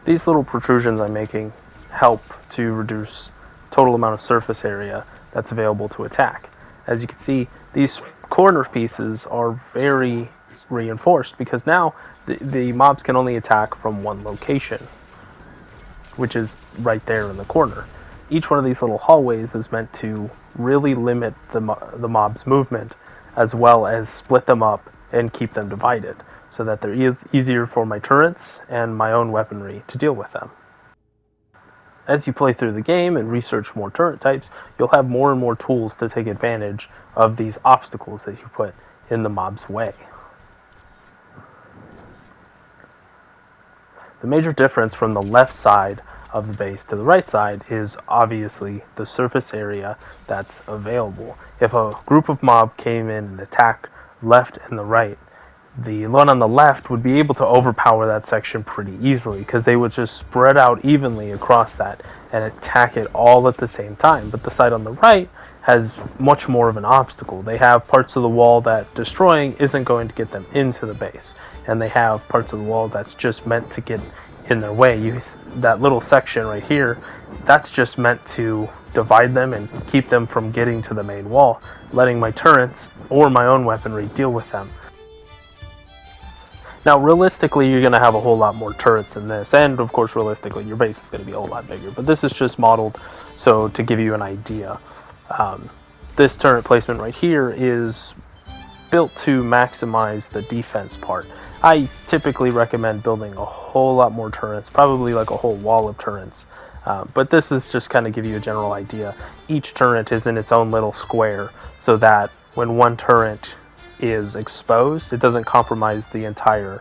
These little protrusions I'm making help to reduce total amount of surface area that's available to attack. As you can see, these corner pieces are very reinforced because now the mobs can only attack from one location, which is right there in the corner. Each one of these little hallways is meant to really limit the mob's movement, as well as split them up and keep them divided, so that they're easier for my turrets and my own weaponry to deal with them. As you play through the game and research more turret types, you'll have more and more tools to take advantage of these obstacles that you put in the mob's way. The major difference from the left side of the base to the right side is obviously the surface area that's available. If a group of mob came in and attacked left and the right, the one on the left would be able to overpower that section pretty easily because they would just spread out evenly across that and attack it all at the same time. But the side on the right has much more of an obstacle. They have parts of the wall that destroying isn't going to get them into the base, and they have parts of the wall that's just meant to get in their way. That little section right here, that's just meant to divide them and keep them from getting to the main wall, letting my turrets or my own weaponry deal with them. Now, realistically, you're going to have a whole lot more turrets than this, and of course, realistically, your base is going to be a whole lot bigger, but this is just modeled so to give you an idea. This turret placement right here is built to maximize the defense part. I typically recommend building a whole lot more turrets, probably like a whole wall of turrets, but this is just kind of give you a general idea. Each turret is in its own little square, so that when one turret is exposed, it doesn't compromise the entire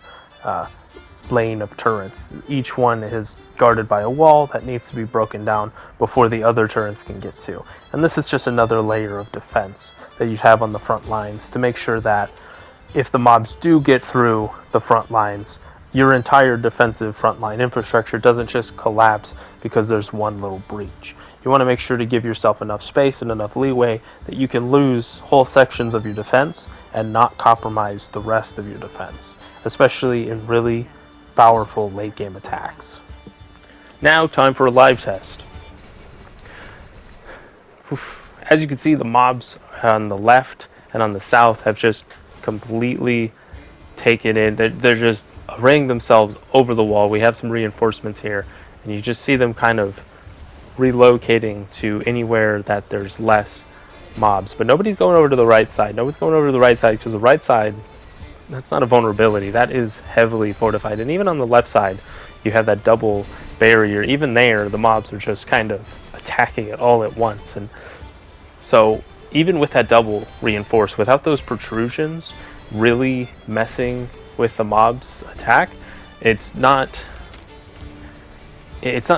lane of turrets. Each one is guarded by a wall that needs to be broken down before the other turrets can get to. And this is just another layer of defense that you have on the front lines to make sure that if the mobs do get through the front lines, your entire defensive frontline infrastructure doesn't just collapse because there's one little breach. You want to make sure to give yourself enough space and enough leeway that you can lose whole sections of your defense and not compromise the rest of your defense, especially in really powerful late game attacks. Now, time for a live test. As you can see, the mobs on the left and on the south have just completely taken in. They're just arraying themselves over the wall. We have some reinforcements here, and you just see them kind of relocating to anywhere that there's less mobs. But nobody's going over to the right side. Nobody's going over to the right side because the right side, that's not a vulnerability. That is heavily fortified. And even on the left side, you have that double barrier. Even there, the mobs are just kind of attacking it all at once. And so even with that double reinforced, without those protrusions really messing with the mob's attack, it's not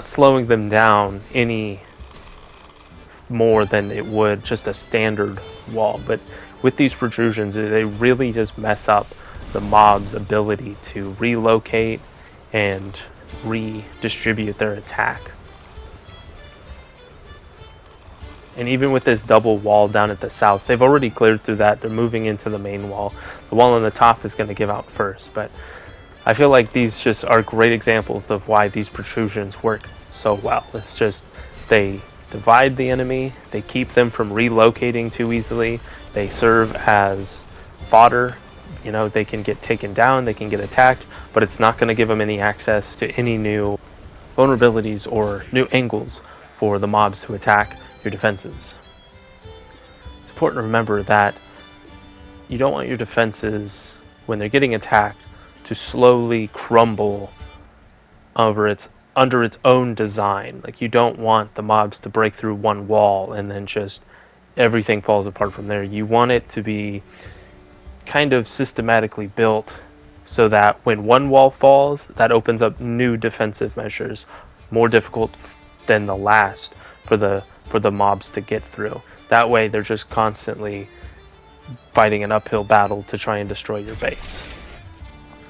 slowing them down any more than it would just a standard wall. But with these protrusions, they really just mess up the mob's ability to relocate and redistribute their attack. And even with this double wall down at the south, they've already cleared through that. They're moving into the main wall. The wall on the top is going to give out first, but I feel like these just are great examples of why these protrusions work so well. It's just they divide the enemy, they keep them from relocating too easily, they serve as fodder. You know, they can get taken down, they can get attacked, but it's not going to give them any access to any new vulnerabilities or new angles for the mobs to attack your defenses. It's important to remember that you don't want your defenses, when they're getting attacked, to slowly crumble under its own design. Like, you don't want the mobs to break through one wall and then just everything falls apart from there. You want it to be kind of systematically built so that when one wall falls, that opens up new defensive measures, more difficult than the last for the mobs to get through. That way they're just constantly fighting an uphill battle to try and destroy your base.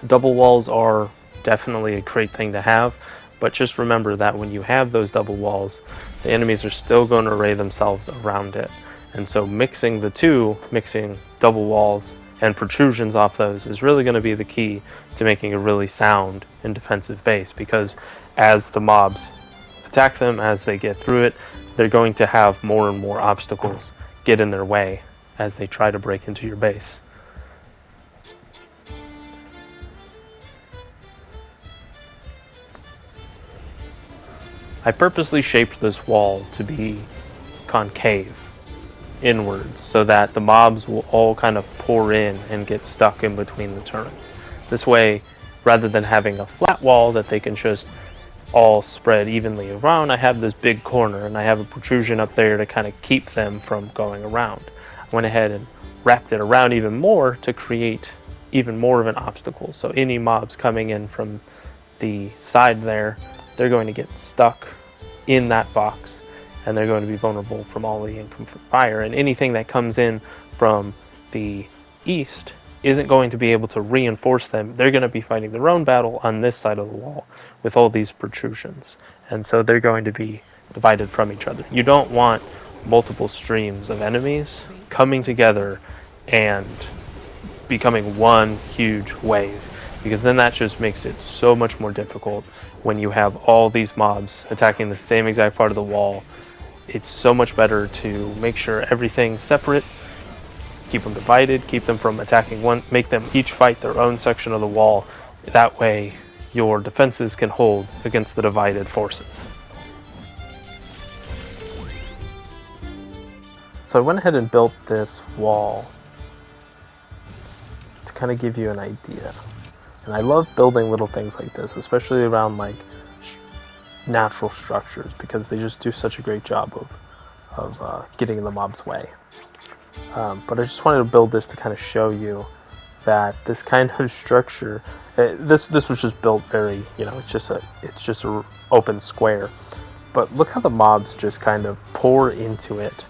Double walls are definitely a great thing to have, but just remember that when you have those double walls, the enemies are still going to array themselves around it. And so mixing the two, mixing double walls and protrusions off those is really going to be the key to making a really sound and defensive base, because as the mobs attack them, as they get through it, they're going to have more and more obstacles get in their way as they try to break into your base. I purposely shaped this wall to be concave inwards so that the mobs will all kind of pour in and get stuck in between the turrets. This way, rather than having a flat wall that they can just all spread evenly around, I have this big corner and I have a protrusion up there to kind of keep them from going around. I went ahead and wrapped it around even more to create even more of an obstacle. So any mobs coming in from the side there, they're going to get stuck in that box, and they're going to be vulnerable from all the income from fire. And anything that comes in from the east isn't going to be able to reinforce them. They're going to be fighting their own battle on this side of the wall with all these protrusions. And so they're going to be divided from each other. You don't want multiple streams of enemies coming together and becoming one huge wave, because then that just makes it so much more difficult when you have all these mobs attacking the same exact part of the wall. It's so much better to make sure everything's separate, keep them divided, keep them from attacking one, make them each fight their own section of the wall. That way your defenses can hold against the divided forces. So I went ahead and built this wall to kind of give you an idea. And I love building little things like this, especially around like natural structures, because they just do such a great job of getting in the mob's way. But I just wanted to build this to kind of show you that this kind of structure, this was just built very, it's just a open square. But look how the mobs just kind of pour into it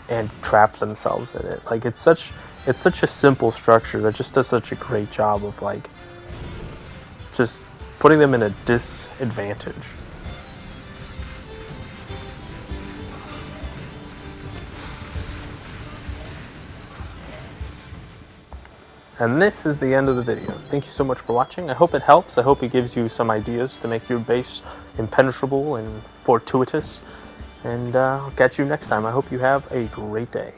and trap themselves in it. Like it's such a simple structure that just does such a great job of like just putting them in a disadvantage. And this is the end of the video. Thank you so much for watching. I hope it helps. I hope it gives you some ideas to make your base impenetrable and fortuitous. And I'll catch you next time. I hope you have a great day.